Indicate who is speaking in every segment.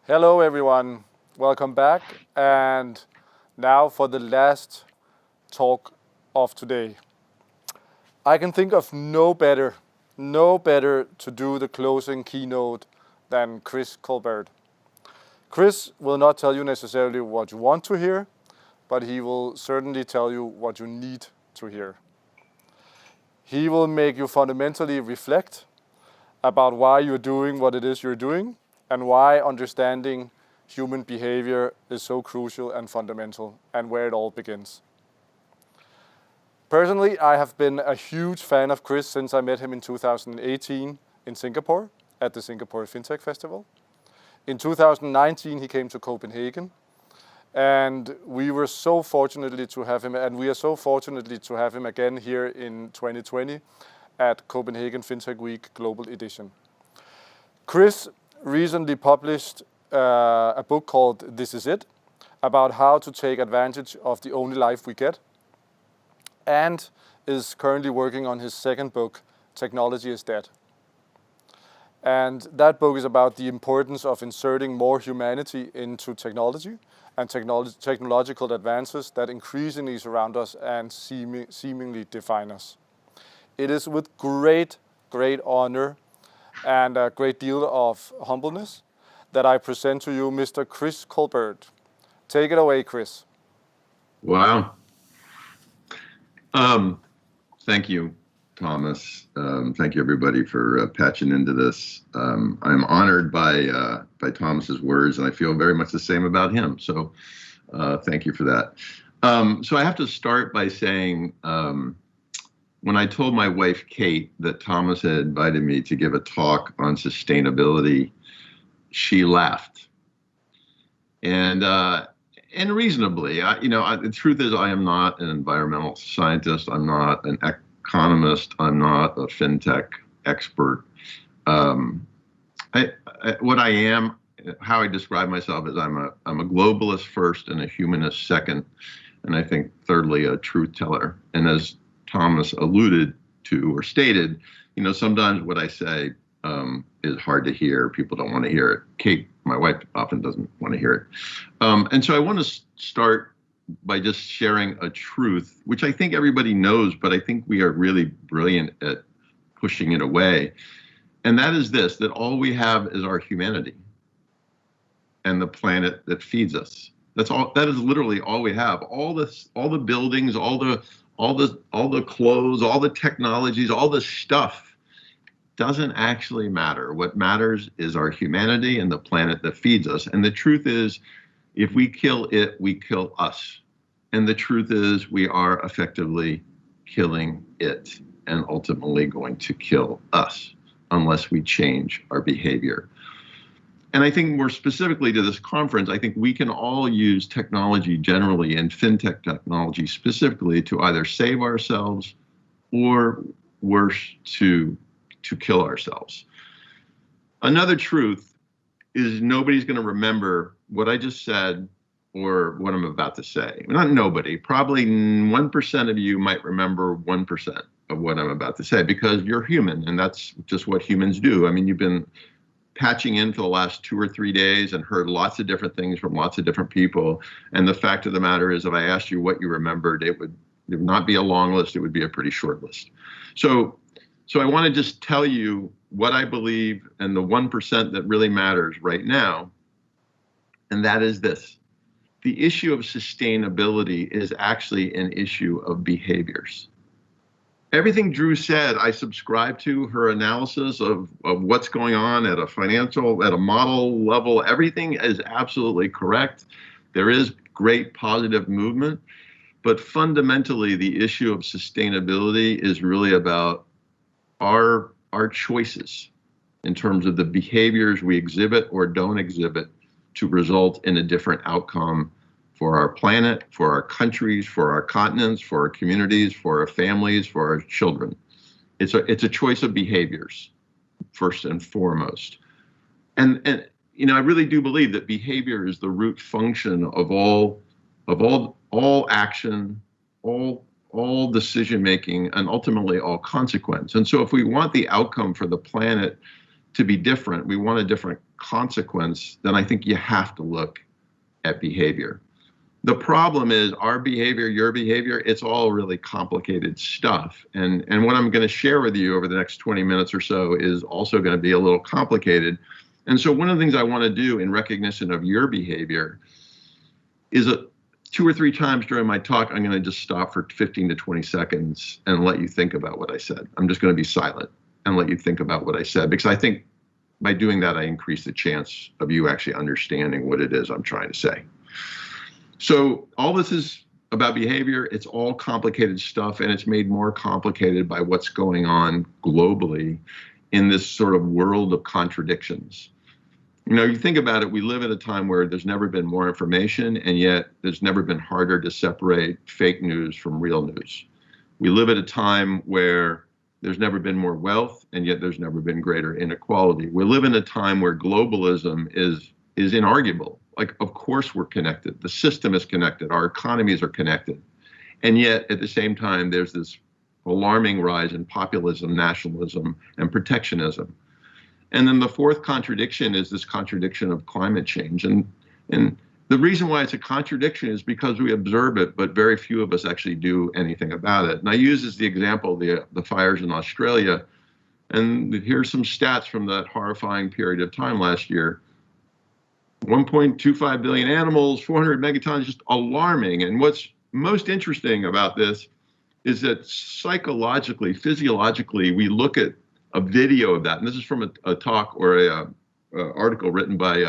Speaker 1: Hello everyone, welcome back. And now for the last talk of today. I can think of no better to do the closing keynote than Chris Colbert. Chris will not tell you necessarily what you want to hear, but he will certainly tell you what you need to hear. He will make you fundamentally reflect about why you're doing what it is you're doing and why understanding human behavior is so crucial and fundamental and where it all begins. Personally, I have been a huge fan of Chris since I met him in 2018 in Singapore at the Singapore Fintech Festival. In 2019, he came to Copenhagen, and we were so fortunately to have him, and we are so fortunately to have him again here in 2020 at Copenhagen Fintech Week Global Edition. Chris recently published a book called This Is It, about how to take advantage of the only life we get, and is currently working on his second book, Technology is Dead. And that book is about the importance of inserting more humanity into technology and technological advances that increasingly surround us and seemingly define us. It is with great honor and a great deal of humbleness that I present to you Mr. Chris Colbert. Take it away, Chris.
Speaker 2: Wow. Thank you, Thomas. Thank you, everybody, for patching into this. I'm honored by Thomas's words, and I feel very much the same about him. So thank you for that. So I have to start by saying, when I told my wife, Kate, that Thomas had invited me to give a talk on sustainability, she laughed. And reasonably, the truth is I am not an environmental scientist. I'm not an economist. I'm not a fintech expert. What I am, how I describe myself is I'm a globalist first and a humanist second, and I think thirdly a truth teller. And as Thomas alluded to or stated, sometimes what I say is hard to hear. People don't want to hear it. Kate, my wife, often doesn't want to hear it. And so I want to start by just sharing a truth, which I think everybody knows, but I think we are really brilliant at pushing it away. And that is this, that all we have is our humanity and the planet that feeds us. That's all. That is literally all we have. All the buildings, all the clothes, all the technologies, all the stuff doesn't actually matter. What matters is our humanity and the planet that feeds us. And the truth is, if we kill it, we kill us. And the truth is, we are effectively killing it and ultimately going to kill us unless we change our behavior. And I think more specifically to this conference, I think we can all use technology generally and fintech technology specifically to either save ourselves or worse, to kill ourselves. Another truth is nobody's going to remember what I just said or what I'm about to say. Not nobody, probably 1% of you might remember 1% of what I'm about to say because you're human and that's just what humans do. I mean, you've been patching in for the last 2 or 3 days and heard lots of different things from lots of different people. And the fact of the matter is, if I asked you what you remembered, it would not be a long list, it would be a pretty short list. So I want to just tell you what I believe and the 1% that really matters right now. And that is this. The issue of sustainability is actually an issue of behaviors. Everything Drew said, I subscribe to her analysis of what's going on at a model level. Everything is absolutely correct. There is great positive movement, but fundamentally the issue of sustainability is really about our choices in terms of the behaviors we exhibit or don't exhibit to result in a different outcome for our planet, for our countries, for our continents, for our communities, for our families, for our children. It's a choice of behaviors, first and foremost. And I really do believe that behavior is the root function of all action, all decision making, and ultimately all consequence. And so if we want the outcome for the planet to be different, we want a different consequence, then I think you have to look at behavior. The problem is our behavior, your behavior, it's all really complicated stuff. And what I'm going to share with you over the next 20 minutes or so is also going to be a little complicated. And so one of the things I want to do in recognition of your behavior is 2 or 3 times during my talk, I'm going to just stop for 15 to 20 seconds and let you think about what I said. I'm just going to be silent and let you think about what I said, because I think by doing that, I increase the chance of you actually understanding what it is I'm trying to say. So all this is about behavior. It's all complicated stuff, and it's made more complicated by what's going on globally in this sort of world of contradictions. You know, you think about it, we live at a time where there's never been more information, and yet there's never been harder to separate fake news from real news. We live at a time where there's never been more wealth, and yet there's never been greater inequality. We live in a time where globalism is inarguable. Like, of course we're connected. The system is connected. Our economies are connected. And yet, at the same time, there's this alarming rise in populism, nationalism, and protectionism. And then the fourth contradiction is this contradiction of climate change. And the reason why it's a contradiction is because we observe it, but very few of us actually do anything about it. And I use as the example the fires in Australia. And here's some stats from that horrifying period of time last year. 1.25 billion animals, 400 megatons, just alarming. And what's most interesting about this is that psychologically, physiologically, we look at a video of that. And this is from a talk or a article written by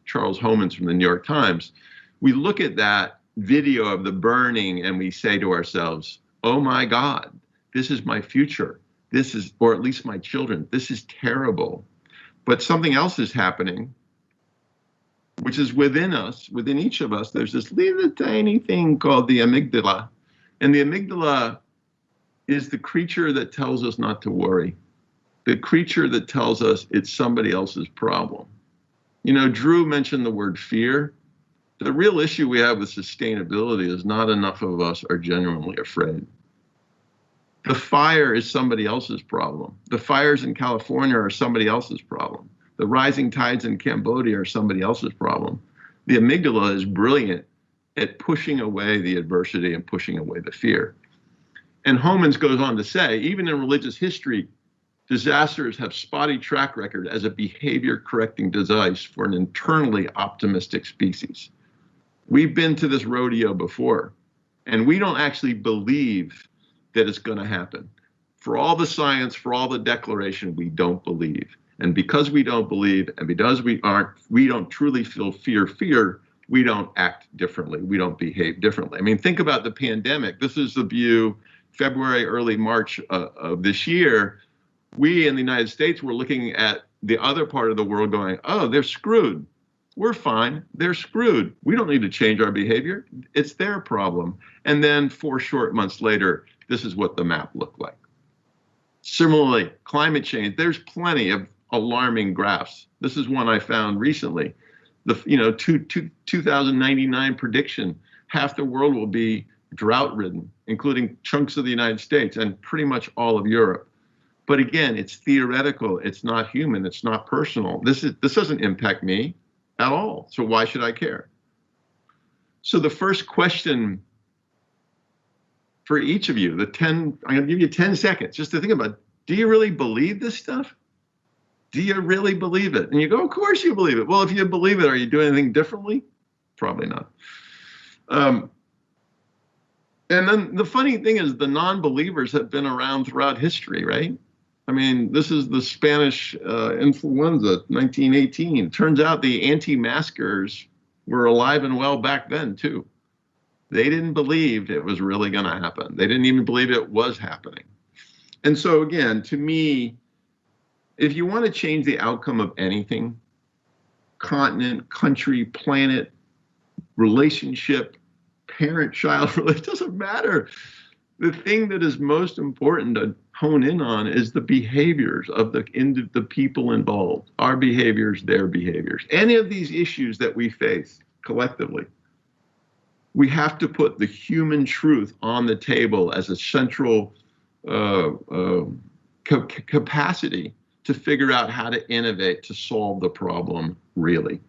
Speaker 2: Charles Homans from the New York Times. We look at that video of the burning and we say to ourselves, oh my God, this is my future. This is, or at least my children, this is terrible. But something else is happening, which is within us, within each of us. There's this little tiny thing called the amygdala. And the amygdala is the creature that tells us not to worry. The creature that tells us it's somebody else's problem. You know, Drew mentioned the word fear. The real issue we have with sustainability is not enough of us are genuinely afraid. The fire is somebody else's problem. The fires in California are somebody else's problem. The rising tides in Cambodia are somebody else's problem. The amygdala is brilliant at pushing away the adversity and pushing away the fear. And Homans goes on to say, even in religious history, disasters have spotty track record as a behavior correcting device for an internally optimistic species. We've been to this rodeo before, and we don't actually believe that it's going to happen. For all the science, for all the declaration, we don't believe. And because we don't believe, and because we don't truly feel fear, we don't act differently. We don't behave differently. I mean, think about the pandemic. This is the view, February, early March of this year. We in the United States were looking at the other part of the world going, oh, they're screwed. We're fine. They're screwed. We don't need to change our behavior. It's their problem. And then 4 short months later, this is what the map looked like. Similarly, climate change, there's plenty of alarming graphs. This is one I found recently. The 2099 prediction, half the world will be drought-ridden, including chunks of the United States and pretty much all of Europe. But again, it's theoretical. It's not human. It's not personal. This doesn't impact me at all. So why should I care? So the first question for each of you, I'm going to give you 10 seconds just to think about, do you really believe this stuff? Do you really believe it? And you go, of course you believe it. Well, if you believe it, are you doing anything differently? Probably not. And then the funny thing is the non-believers have been around throughout history, right? I mean, this is the Spanish influenza, 1918. It turns out the anti-maskers were alive and well back then, too. They didn't believe it was really going to happen. They didn't even believe it was happening. And so, again, to me, if you want to change the outcome of anything, continent, country, planet, relationship, parent-child, it doesn't matter. The thing that is most important to hone in on is the behaviors of the people involved, our behaviors, their behaviors. Any of these issues that we face collectively, we have to put the human truth on the table as a central capacity to figure out how to innovate to solve the problem really.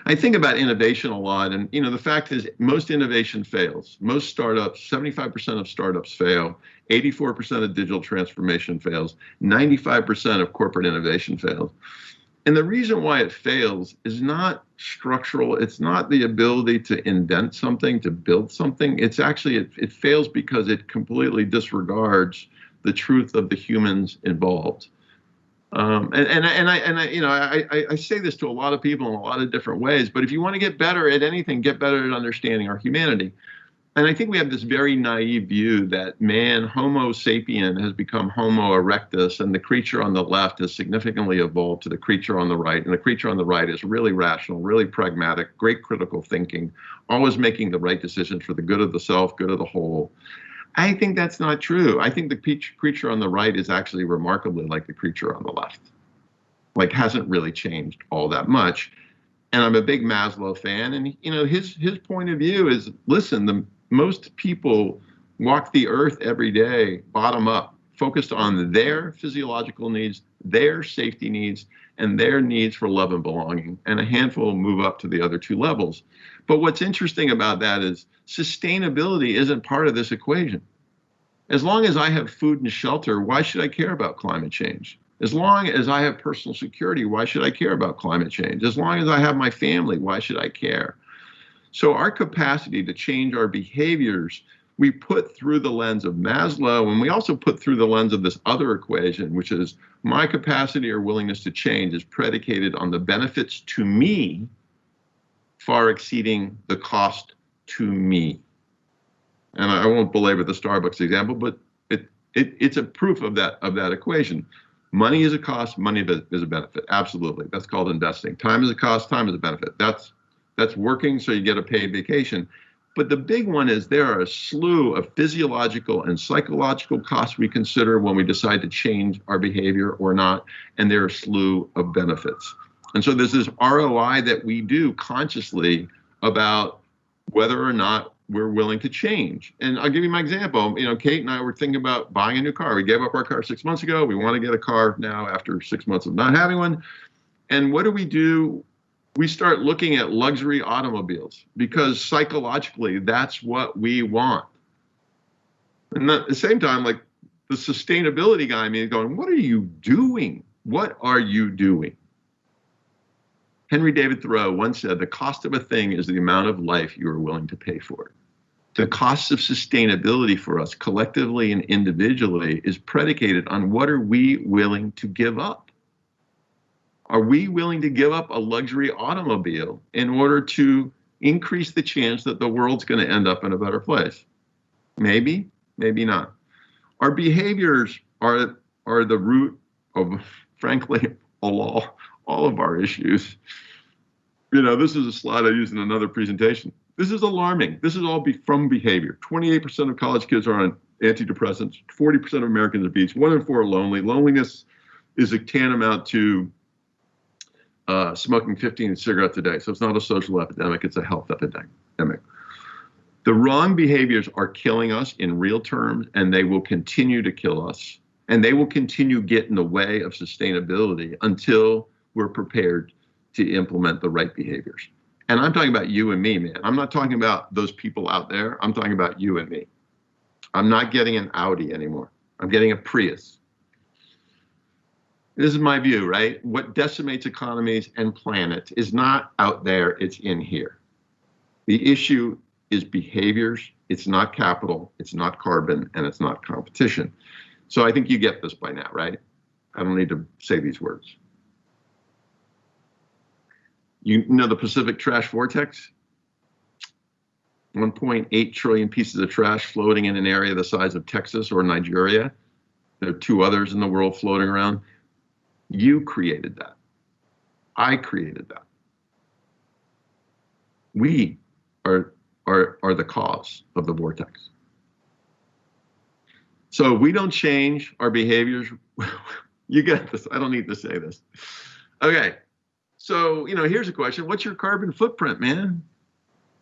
Speaker 2: I think about innovation a lot, and the fact is most innovation fails. Most startups, 75% of startups fail, 84% of digital transformation fails, 95% of corporate innovation fails. And the reason why it fails is not structural. It's not the ability to invent something, to build something. It's actually, it fails because it completely disregards the truth of the humans involved. I say this to a lot of people in a lot of different ways, but if you want to get better at anything, get better at understanding our humanity. And I think we have this very naive view that man, Homo sapien, has become Homo erectus, and the creature on the left has significantly evolved to the creature on the right. And the creature on the right is really rational, really pragmatic, great critical thinking, always making the right decisions for the good of the self, good of the whole. I think that's not true. I think the creature on the right is actually remarkably like the creature on the left. Like, hasn't really changed all that much. And I'm a big Maslow fan, and his point of view is, listen, most people walk the earth every day bottom up, focused on their physiological needs, their safety needs, and their needs for love and belonging. And a handful move up to the other two levels. But what's interesting about that is sustainability isn't part of this equation. As long as I have food and shelter, why should I care about climate change? As long as I have personal security, why should I care about climate change? As long as I have my family, why should I care? So our capacity to change our behaviors, we put through the lens of Maslow, and we also put through the lens of this other equation, which is my capacity or willingness to change is predicated on the benefits to me far exceeding the cost to me. And I won't belabor the Starbucks example, but it's a proof of that equation. Money is a cost, money is a benefit. Absolutely. That's called investing. Time is a cost, time is a benefit. That's working, so you get a paid vacation. But the big one is there are a slew of physiological and psychological costs we consider when we decide to change our behavior or not, and there are a slew of benefits. And so there's this ROI that we do consciously about whether or not we're willing to change. And I'll give you my example. Kate and I were thinking about buying a new car. We gave up our car 6 months ago. We want to get a car now after 6 months of not having one. And what do? We start looking at luxury automobiles because psychologically that's what we want. And at the same time, like the sustainability guy in me is going, what are you doing? What are you doing? Henry David Thoreau once said, the cost of a thing is the amount of life you are willing to pay for it. The cost of sustainability for us collectively and individually is predicated on what are we willing to give up? Are we willing to give up a luxury automobile in order to increase the chance that the world's going to end up in a better place? Maybe, maybe not. Our behaviors are the root of, frankly, all of our issues. This is a slide I used in another presentation. This is alarming. This is all from behavior. 28% of college kids are on antidepressants. 40% of Americans are beats. 1 in 4 are lonely. Loneliness is tantamount to smoking 15 cigarettes a day. So it's not a social epidemic, it's a health epidemic. The wrong behaviors are killing us in real terms, and they will continue to kill us. And they will continue to get in the way of sustainability until we're prepared to implement the right behaviors. And I'm talking about you and me, man. I'm not talking about those people out there. I'm talking about you and me. I'm not getting an Audi anymore. I'm getting a Prius. This is my view, right? What decimates economies and planets is not out there, it's in here. The issue is behaviors, it's not capital, it's not carbon, and it's not competition. So I think you get this by now, right? I don't need to say these words. You know the Pacific trash vortex? 1.8 trillion pieces of trash floating in an area the size of Texas or Nigeria. There are 2 others in the world floating around. You created that. I created that. We are the cause of the vortex. So we don't change our behaviors. You get this. I don't need to say this. Okay. So, here's a question. What's your carbon footprint, man?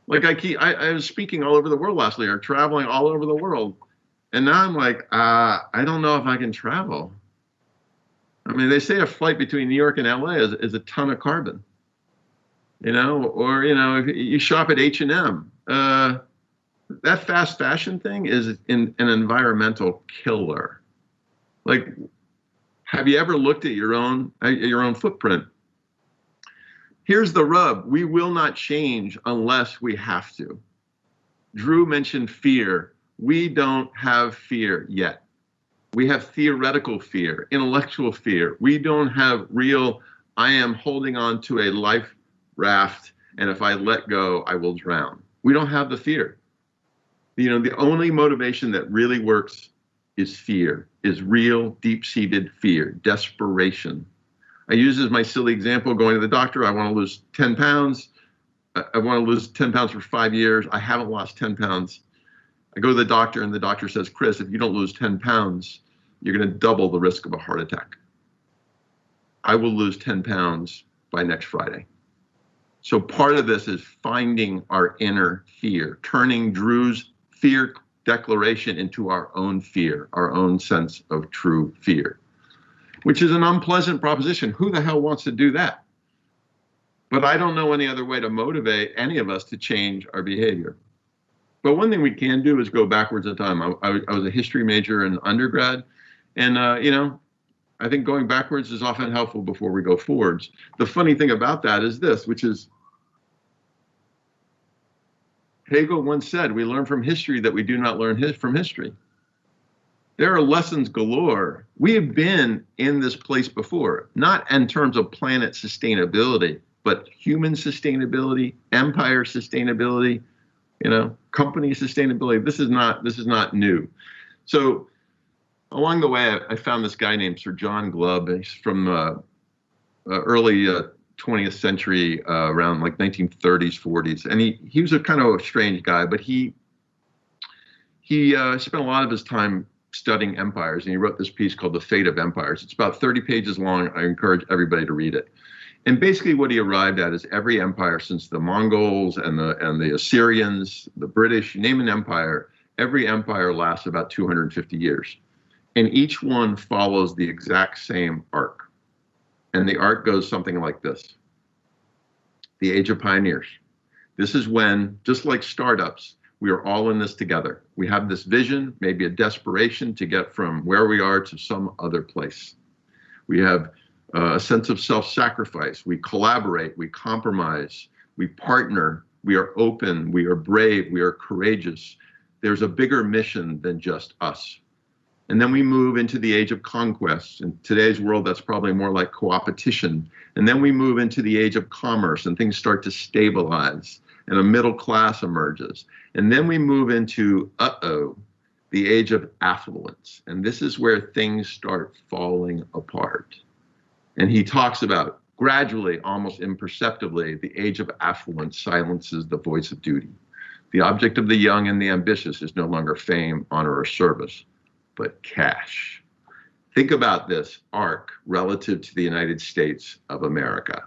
Speaker 2: Like I was speaking all over the world last year, traveling all over the world. And now I'm like, I don't know if I can travel. I mean, they say a flight between New York and LA is a ton of carbon, or, if you shop at H&M, that fast fashion thing is an environmental killer. Like, have you ever looked at your own footprint? Here's the rub. We will not change unless we have to. Drew mentioned fear. We don't have fear yet. We have theoretical fear, intellectual fear. We don't have real, I am holding on to a life raft, and if I let go, I will drown. We don't have the fear. The only motivation that really works is fear, is real, deep-seated fear, desperation. I use as my silly example going to the doctor. I want to lose 10 pounds. I want to lose 10 pounds for 5 years. I haven't lost 10 pounds. I go to the doctor and the doctor says, Chris, if you don't lose 10 pounds, you're going to double the risk of a heart attack. I will lose 10 pounds by next Friday. So part of this is finding our inner fear, turning Drew's fear declaration into our own fear, our own sense of true fear, which is an unpleasant proposition. Who the hell wants to do that? But I don't know any other way to motivate any of us to change our behavior. But one thing we can do is go backwards in time. I was a history major in undergrad, and I think going backwards is often helpful before we go forwards. The funny thing about that is this, which is Hegel once said, we learn from history that we do not learn from history. There are lessons galore. We have been in this place before, not in terms of planet sustainability, but human sustainability, empire sustainability, company sustainability. This is not new. So along the way, I found this guy named Sir John Glubb. He's from early 20th century, around like 1930s, 40s. And he was a kind of a strange guy, but he spent a lot of his time studying empires, and he wrote this piece called The Fate of Empires. It's about 30 pages long. I encourage everybody to read it. And basically what he arrived at is every empire since the Mongols and the Assyrians, the British, you name an empire, every empire lasts about 250 years. And each one follows the exact same arc. And the arc goes something like this. The Age of Pioneers. This is when, just like startups, we are all in this together. We have this vision, maybe a desperation to get from where we are to some other place. We have a sense of self-sacrifice. We collaborate, we compromise, we partner, we are open, we are brave, we are courageous. There's a bigger mission than just us. And then we move into the age of conquest. In today's world, that's probably more like co-opetition. And then we move into the age of commerce, and things start to stabilize, and a middle class emerges. And then we move into, the age of affluence. And this is where things start falling apart. And he talks about gradually, almost imperceptibly, the age of affluence silences the voice of duty. The object of the young and the ambitious is no longer fame, honor, or service, but cash. Think about this arc relative to the United States of America.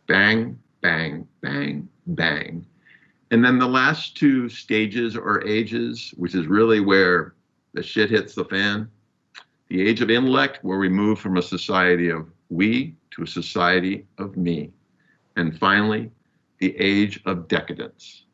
Speaker 2: Bang, bang, bang, bang. And then the last two stages or ages, which is really where the shit hits the fan, the age of intellect, where we move from a society of we to a society of me. And finally, the age of decadence.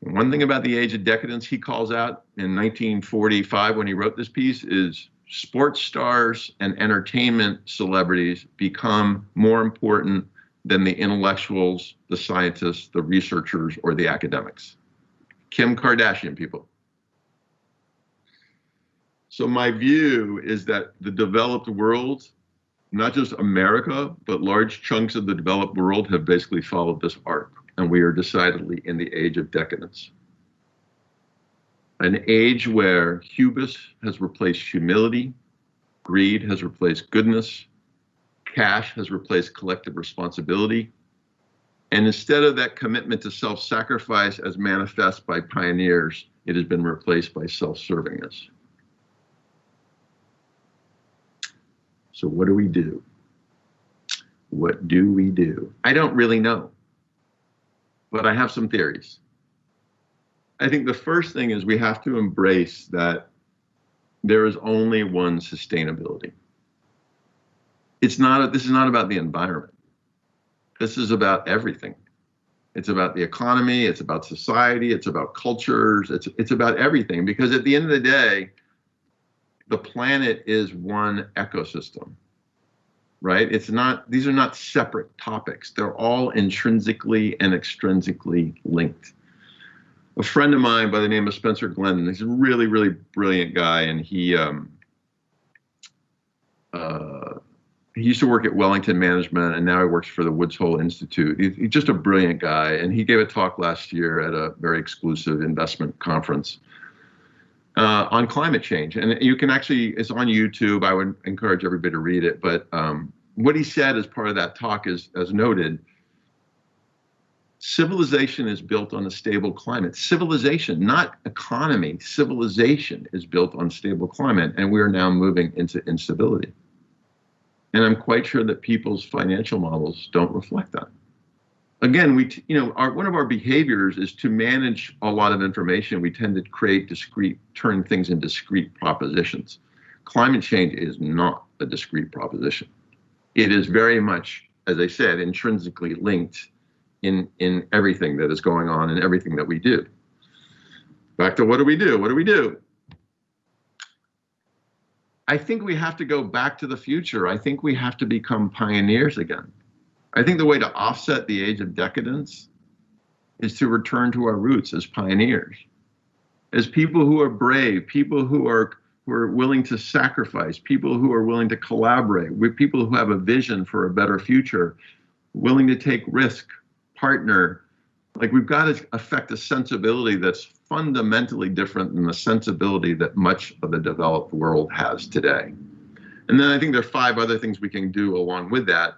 Speaker 2: And one thing about the age of decadence he calls out in 1945 when he wrote this piece is sports stars and entertainment celebrities become more important than the intellectuals, the scientists, the researchers, or the academics. Kim Kardashian, people. So my view is that the developed world, not just America, but large chunks of the developed world have basically followed this arc. And we are decidedly in the age of decadence. An age where hubris has replaced humility, greed has replaced goodness, cash has replaced collective responsibility. And instead of that commitment to self-sacrifice as manifest by pioneers, it has been replaced by self-servingness. So what do we do? What do we do? I don't really know, but I have some theories. I think the first thing is we have to embrace that there is only one sustainability. This is not about the environment. This is about everything. It's about the economy, it's about society, it's about cultures, it's about everything, because at the end of the day, the planet is one ecosystem, right? These are not separate topics. They're all intrinsically and extrinsically linked. A friend of mine by the name of Spencer Glennon, he's a really, really brilliant guy, and he used to work at Wellington Management, and now he works for the Woods Hole Institute. He's just a brilliant guy, and he gave a talk last year at a very exclusive investment conference on climate change. And you can actually, it's on YouTube. I would encourage everybody to read it. But what he said as part of that talk is, as noted, civilization is built on a stable climate. Civilization, not economy. Civilization is built on stable climate, and we are now moving into instability. And I'm quite sure that people's financial models don't reflect that. Again, one of our behaviors is to manage a lot of information. We tend to turn things into discrete propositions. Climate change is not a discrete proposition. It is very much, as I said, intrinsically linked in everything that is going on and everything that we do. Back to what do we do? What do we do? I think we have to go back to the future. I think we have to become pioneers again. I think the way to offset the age of decadence is to return to our roots as pioneers, as people who are brave, people who are willing to sacrifice, people who are willing to collaborate, with people who have a vision for a better future, willing to take risk, partner. Like, we've got to affect a sensibility that's fundamentally different than the sensibility that much of the developed world has today. And then I think there are 5 other things we can do along with that.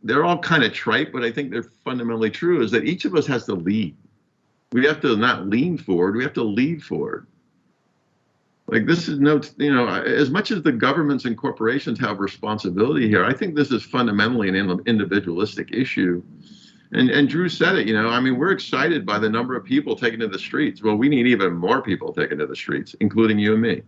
Speaker 2: They're all kind of trite, but I think they're fundamentally true, is that each of us has to lead. We have to not lean forward, we have to lead forward. Like, this is as much as the governments and corporations have responsibility here, I think this is fundamentally an individualistic issue. And Drew said it, we're excited by the number of people taken to the streets. Well, we need even more people taken to the streets, including you and me.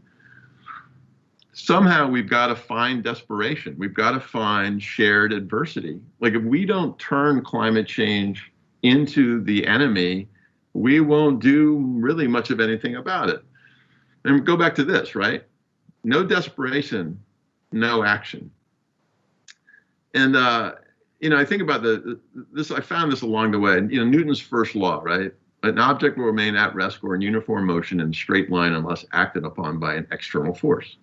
Speaker 2: Somehow we've got to find desperation. We've got to find shared adversity. Like, if we don't turn climate change into the enemy, we won't do really much of anything about it. And go back to this, right? No desperation, no action. And, I think about this. I found this along the way. Newton's first law, right? An object will remain at rest or in uniform motion in a straight line unless acted upon by an external force.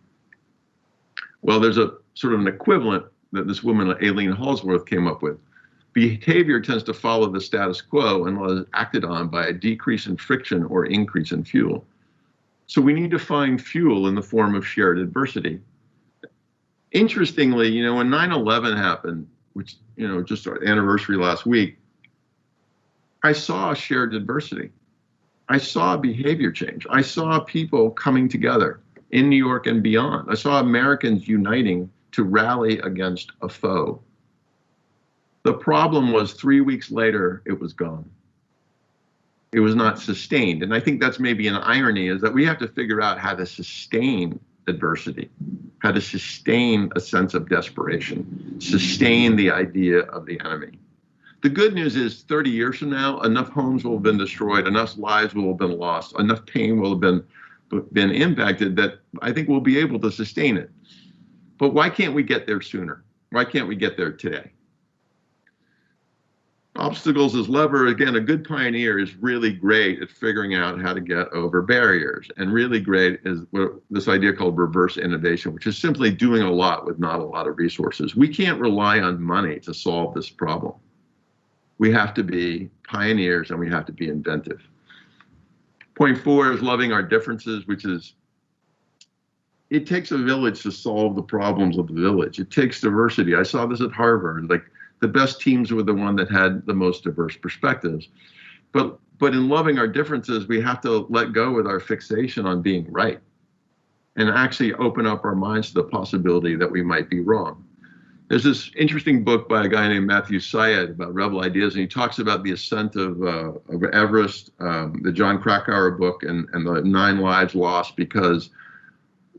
Speaker 2: Well, there's a sort of an equivalent that this woman, Aileen Halsworth, came up with. Behavior tends to follow the status quo unless acted on by a decrease in friction or increase in fuel. So we need to find fuel in the form of shared adversity. Interestingly, when 9/11 happened, which, just our anniversary last week, I saw shared adversity. I saw behavior change. I saw people coming together in New York and beyond. I saw Americans uniting to rally against a foe. The problem was 3 weeks later, it was gone. It was not sustained. And I think that's maybe an irony, is that we have to figure out how to sustain adversity, how to sustain a sense of desperation, sustain the idea of the enemy. The good news is 30 years from now, enough homes will have been destroyed, enough lives will have been lost, enough pain will have been impacted that I think we'll be able to sustain it. But why can't we get there sooner? Why can't we get there today? Obstacles as lever. Again, a good pioneer is really great at figuring out how to get over barriers, and really great is this idea called reverse innovation, which is simply doing a lot with not a lot of resources. We can't rely on money to solve this problem. We have to be pioneers and we have to be inventive. Point 4 is loving our differences, which is, it takes a village to solve the problems of the village. It takes diversity. I saw this at Harvard. Like, the best teams were the one that had the most diverse perspectives. But in loving our differences, we have to let go with our fixation on being right and actually open up our minds to the possibility that we might be wrong. There's this interesting book by a guy named Matthew Syed about rebel ideas, and he talks about the ascent of Everest, the John Krakauer book, and the 9 lives lost because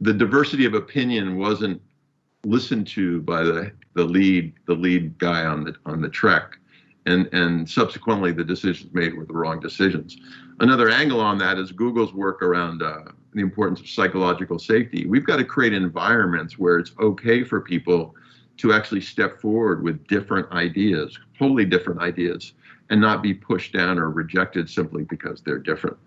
Speaker 2: the diversity of opinion wasn't listened to by the lead guy on the trek, and subsequently the decisions made were the wrong decisions. Another angle on that is Google's work around the importance of psychological safety. We've got to create environments where it's okay for people to actually step forward with different ideas, wholly different ideas, and not be pushed down or rejected simply because they're different.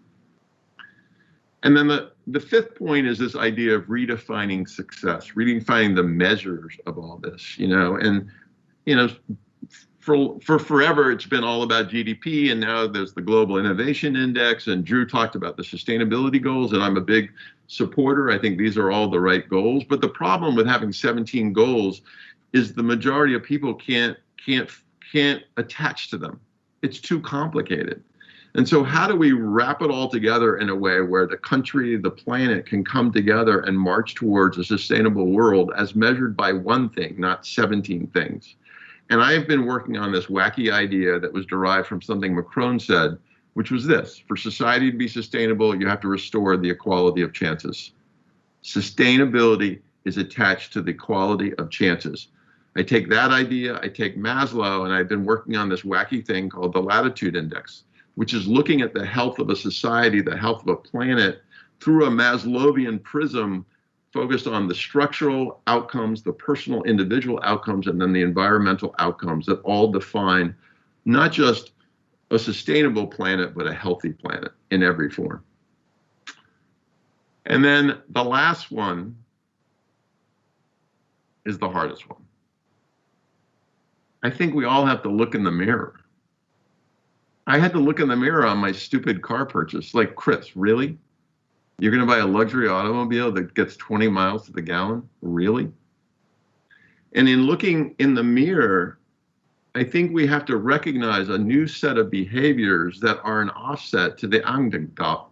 Speaker 2: And then the fifth point is this idea of redefining success, redefining the measures of all this, and, for forever, it's been all about GDP, and now there's the Global Innovation Index, and Drew talked about the sustainability goals, and I'm a big supporter. I think these are all the right goals, but the problem with having 17 goals is the majority of people can't attach to them. It's too complicated. And so how do we wrap it all together in a way where the country, the planet can come together and march towards a sustainable world as measured by one thing, not 17 things? And I've been working on this wacky idea that was derived from something Macron said, which was this: for society to be sustainable, you have to restore the equality of chances. Sustainability is attached to the equality of chances. I take that idea, I take Maslow, and I've been working on this wacky thing called the Latitude Index, which is looking at the health of a society, the health of a planet, through a Maslowian prism focused on the structural outcomes, the personal individual outcomes, and then the environmental outcomes that all define not just a sustainable planet, but a healthy planet in every form. And then the last one is the hardest one. I think we all have to look in the mirror. I had to look in the mirror on my stupid car purchase. Like, Chris, really? You're going to buy a luxury automobile that gets 20 miles to the gallon? Really? And in looking in the mirror, I think we have to recognize a new set of behaviors that are an offset to the amygdala.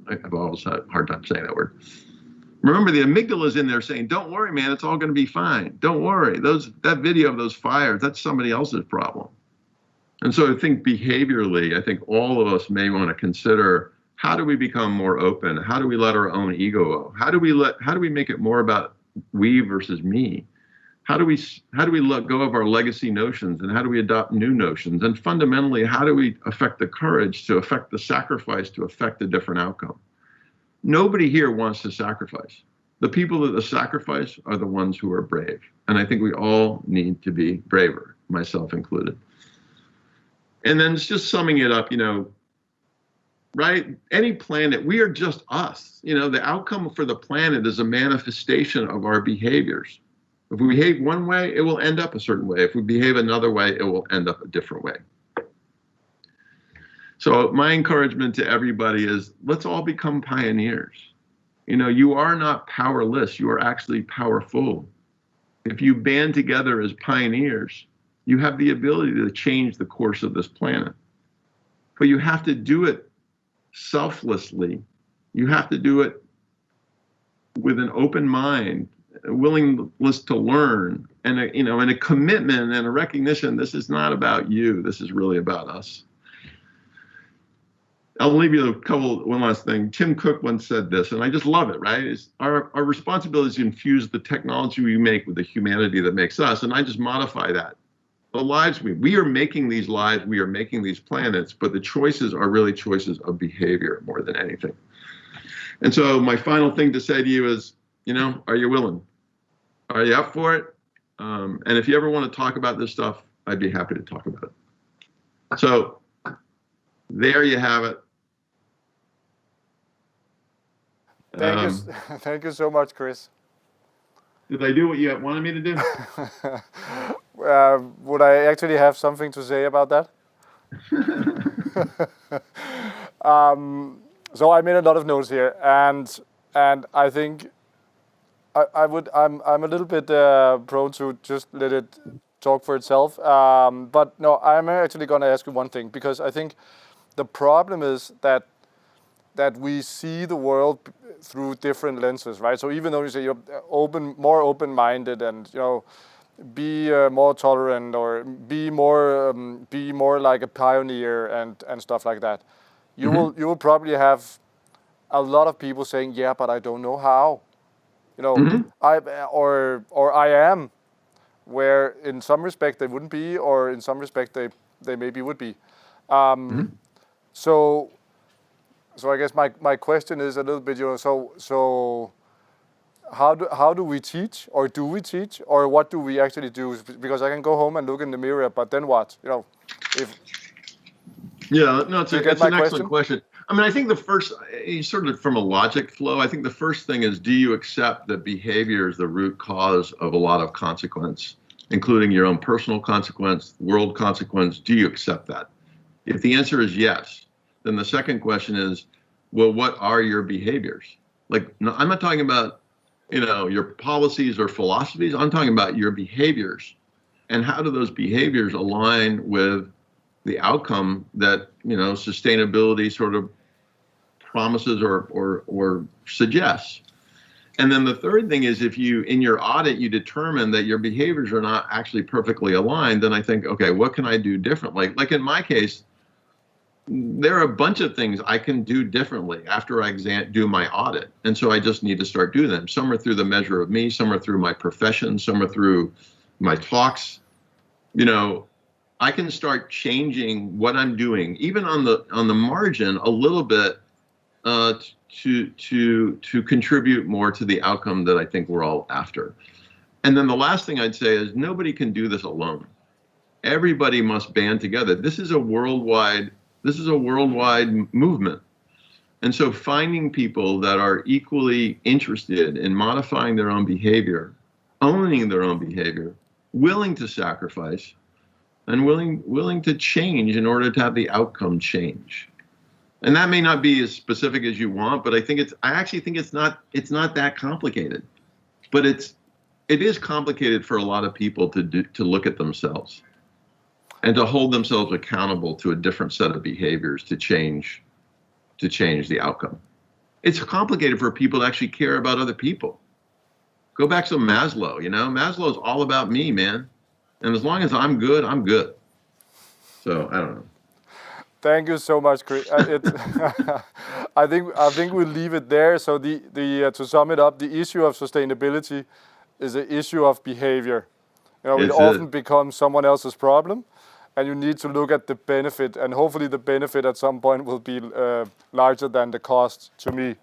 Speaker 2: I've always had a hard time saying that word. Remember, the amygdala is in there saying, don't worry, man, it's all going to be fine. Don't worry. That video of those fires, that's somebody else's problem. And so I think behaviorally, I think all of us may want to consider, how do we become more open? How do we let our own ego go? How do we make it more about we versus me? How do we let go of our legacy notions, and how do we adopt new notions? And fundamentally, how do we affect the courage to affect the sacrifice to affect a different outcome? Nobody here wants to sacrifice. The people that sacrifice are the ones who are brave. And I think we all need to be braver, myself included. And then it's just summing it up, right? Any planet, we are just us. The outcome for the planet is a manifestation of our behaviors. If we behave one way, it will end up a certain way. If we behave another way, it will end up a different way. So my encouragement to everybody is, let's all become pioneers. You are not powerless, you are actually powerful. If you band together as pioneers, you have the ability to change the course of this planet. But you have to do it selflessly. You have to do it with an open mind, a willingness to learn, and a commitment and a recognition. This is not about you. This is really about us. I'll leave you one last thing. Tim Cook once said this, and I just love it, right? It's our responsibility is to infuse the technology we make with the humanity that makes us. And I just modify that. The lives we are making these lives, we are making these planets, but the choices are really choices of behavior more than anything. And so my final thing to say to you is, are you willing? Are you up for it? And if you ever want to talk about this stuff, I'd be happy to talk about it. So there you have it.
Speaker 1: Thank you so much, Chris.
Speaker 2: Did I do what you wanted me to do?
Speaker 1: Would I actually have something to say about that? So I made a lot of notes here, and I think I'm a little bit prone to just let it talk for itself. But no, I'm actually going to ask you one thing, because I think the problem is that we see the world through different lenses, right? So even though you say you're more open-minded, and be more tolerant, or be more like a pioneer and stuff like that, you will probably have a lot of people saying, yeah, but I don't know how. You know,
Speaker 2: Mhm.
Speaker 1: or I am, where in some respect they wouldn't be, or in some respect they maybe would be.
Speaker 2: Mhm.
Speaker 1: So I guess my question is a little bit, you know, so how do we teach, or do we teach, or what do we actually do? Because I can go home and look in the mirror, but then what? You know, if
Speaker 2: Yeah, no, it's
Speaker 1: do you get my
Speaker 2: an excellent
Speaker 1: question?
Speaker 2: question. I mean, I think the first, sort of from a logic flow, I think the first thing is, do you accept that behavior is the root cause of a lot of consequence, including your own personal consequence, world consequence? Do you accept that? If the answer is yes, then the second question is, well, what are your behaviors? Like, no, I'm not talking about, you know, your policies or philosophies. I'm talking about your behaviors, and how do those behaviors align with the outcome that, you know, sustainability sort of promises or suggests. And then the third thing is, if you, in your audit, you determine that your behaviors are not actually perfectly aligned, then I think, okay, what can I do differently? Like in my case, there are a bunch of things I can do differently after I do my audit. And so I just need to start doing them. Some are through the measure of me, some are through my profession, some are through my talks. You know, I can start changing what I'm doing, even on the margin, a little bit, to contribute more to the outcome that I think we're all after. And then the last thing I'd say is, nobody can do this alone. Everybody must band together. This is a worldwide movement. And so finding people that are equally interested in modifying their own behavior, owning their own behavior, willing to sacrifice, and willing to change in order to have the outcome change. And that may not be as specific as you want, but I actually think it's not that complicated. But it is complicated for a lot of people to look at themselves and to hold themselves accountable to a different set of behaviors to change the outcome. It's complicated for people to actually care about other people. Go back to Maslow, you know, Maslow is all about me, man. And as long as I'm good, I'm good. So I don't know.
Speaker 1: Thank you so much, Chris. I think we'll leave it there. So to sum it up, the issue of sustainability is an issue of behavior. You know, it
Speaker 2: It's
Speaker 1: often becomes someone else's problem, and you need to look at the benefit, and hopefully the benefit at some point will be larger than the cost to me.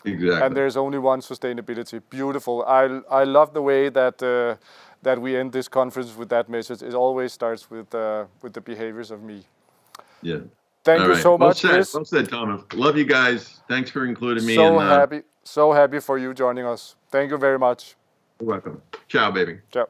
Speaker 2: exactly.
Speaker 1: And there's only one sustainability. Beautiful. I love the way that we end this conference with that message. It always starts with the behaviors of me.
Speaker 2: Yeah.
Speaker 1: Thank
Speaker 2: All
Speaker 1: you
Speaker 2: right.
Speaker 1: so
Speaker 2: Well
Speaker 1: much,
Speaker 2: said.
Speaker 1: Chris.
Speaker 2: Well said, Thomas. Love you guys. Thanks for including me.
Speaker 1: So happy for you joining us. Thank you very much.
Speaker 2: You're welcome. Ciao, baby.
Speaker 1: Ciao.